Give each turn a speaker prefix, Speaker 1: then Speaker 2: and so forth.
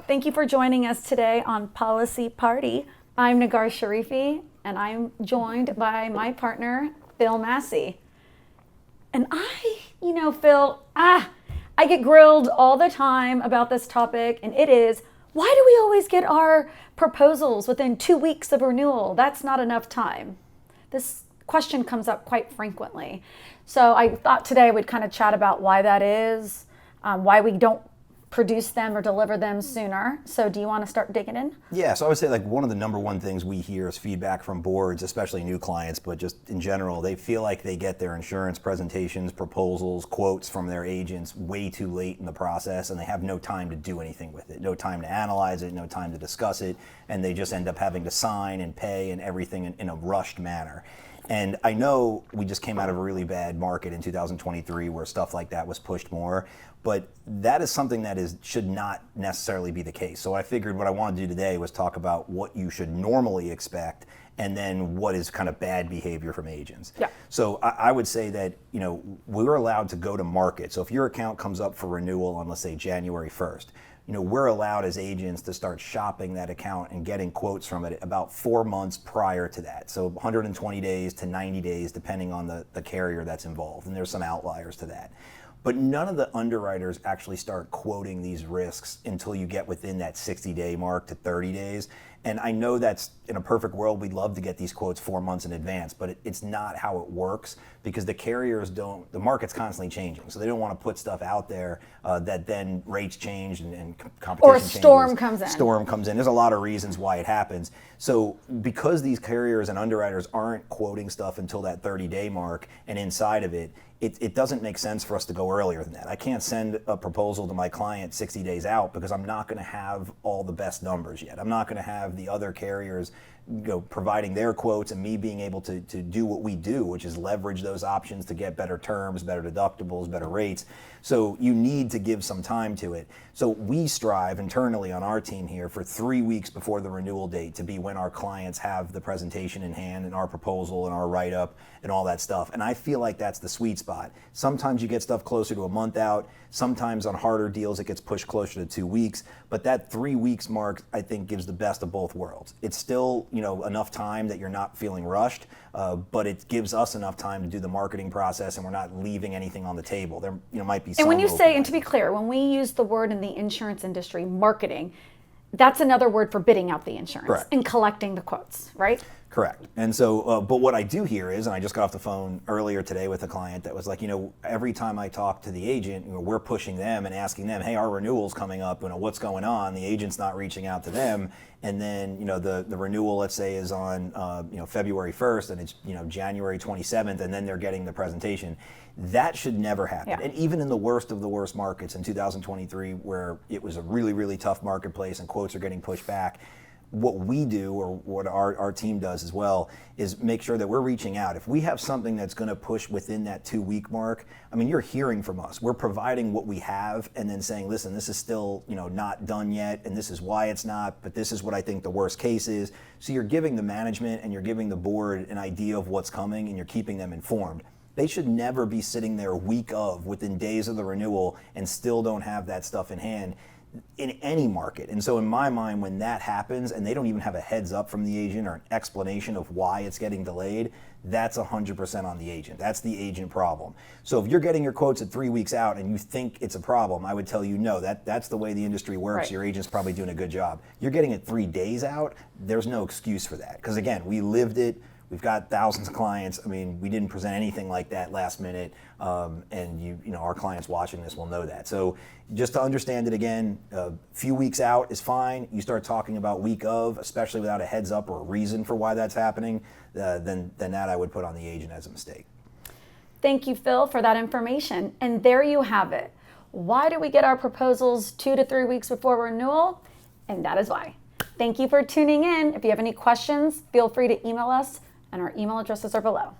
Speaker 1: Thank you for joining us today on Policy Party. I'm Negar Sharifi, and I'm joined by my partner, Phil Masi. And Phil, I get grilled all the time about this topic, and it is, why do we always get our proposals within 2 weeks of renewal? That's not enough time. This question comes up quite frequently. So I thought today we'd kind of chat about why that is, why we don't produce them or deliver them sooner. So do you want to start digging in?
Speaker 2: Yeah, so I would say one of the number one things we hear is feedback from boards, especially new clients, but just in general, they feel like they get their insurance presentations, proposals, quotes from their agents way too late in the process, and they have no time to do anything with it, no time to analyze it, no time to discuss it, and they just end up having to sign and pay and everything in a rushed manner. And I know we just came out of a really bad market in 2023 where stuff like that was pushed more, but that is something that should not necessarily be the case. So I figured what I wanted to do today was talk about what you should normally expect and then what is kind of bad behavior from agents.
Speaker 1: Yeah.
Speaker 2: So I would say that, we're allowed to go to market. So if your account comes up for renewal on, let's say, January 1st, we're allowed as agents to start shopping that account and getting quotes from it about 4 months prior to that. So 120 days to 90 days, depending on the carrier that's involved. And there's some outliers to that. But none of the underwriters actually start quoting these risks until you get within that 60-day mark to 30 days. And I know that's, in a perfect world, we'd love to get these quotes 4 months in advance, but it's not how it works because the carriers the market's constantly changing. So they don't want to put stuff out there that then rates change and competition
Speaker 1: or a
Speaker 2: changes.
Speaker 1: storm comes in.
Speaker 2: Storm comes in. There's a lot of reasons why it happens. So because these carriers and underwriters aren't quoting stuff until that 30-day mark and inside of it, it doesn't make sense for us to go earlier than that. I can't send a proposal to my client 60 days out because I'm not going to have all the best numbers yet. I'm not going to have the other carriers providing their quotes and me being able to do what we do, which is leverage those options to get better terms, better deductibles, better rates. So you need to give some time to it. So we strive internally on our team here for 3 weeks before the renewal date to be when our clients have the presentation in hand and our proposal and our write-up and all that stuff. And I feel like that's the sweet spot. Sometimes you get stuff closer to a month out. Sometimes on harder deals, it gets pushed closer to 2 weeks. But that 3 weeks mark, I think, gives the best of both worlds. It's still, enough time that you're not feeling rushed, but it gives us enough time to do the marketing process and we're not leaving anything on the table. There, might be some.
Speaker 1: And when you say, and to be clear, when we use the word in the insurance industry, marketing, that's another word for bidding out the insurance.
Speaker 2: Correct.
Speaker 1: And collecting the quotes, right?
Speaker 2: Correct. And so, but what I do hear is, and I just got off the phone earlier today with a client that was like, every time I talk to the agent, we're pushing them and asking them, hey, our renewal's coming up, what's going on? The agent's not reaching out to them. And then, the renewal, let's say, is on, February 1st and it's, January 27th, and then they're getting the presentation. That should never happen.
Speaker 1: Yeah.
Speaker 2: And even in the worst of the worst markets in 2023, where it was a really, really tough marketplace and quotes are getting pushed back, what we do, or what our team does as well, is make sure that we're reaching out. If we have something that's going to push within that 2 week mark, you're hearing from us. We're providing what we have and then saying, listen, this is still, not done yet, and this is why it's not, but this is what I think the worst case is. So you're giving the management and you're giving the board an idea of what's coming and you're keeping them informed. They should never be sitting there within days of the renewal and still don't have that stuff in hand in any market. And so in my mind, when that happens and they don't even have a heads up from the agent or an explanation of why it's getting delayed, that's 100% on the agent. That's the agent problem. So if you're getting your quotes at 3 weeks out and you think it's a problem, I would tell you, no, that's the way the industry works.
Speaker 1: Right.
Speaker 2: Your agent's probably doing a good job. You're getting it 3 days out, there's no excuse for that. Because again, we lived it. We've got thousands of clients. We didn't present anything like that last minute, and our clients watching this will know that. So just to understand it again, a few weeks out is fine. You start talking about week of, especially without a heads up or a reason for why that's happening, then that I would put on the agent as a mistake.
Speaker 1: Thank you, Phil, for that information. And there you have it. Why do we get our proposals 2 to 3 weeks before renewal? And that is why. Thank you for tuning in. If you have any questions, feel free to email us, and our email addresses are below.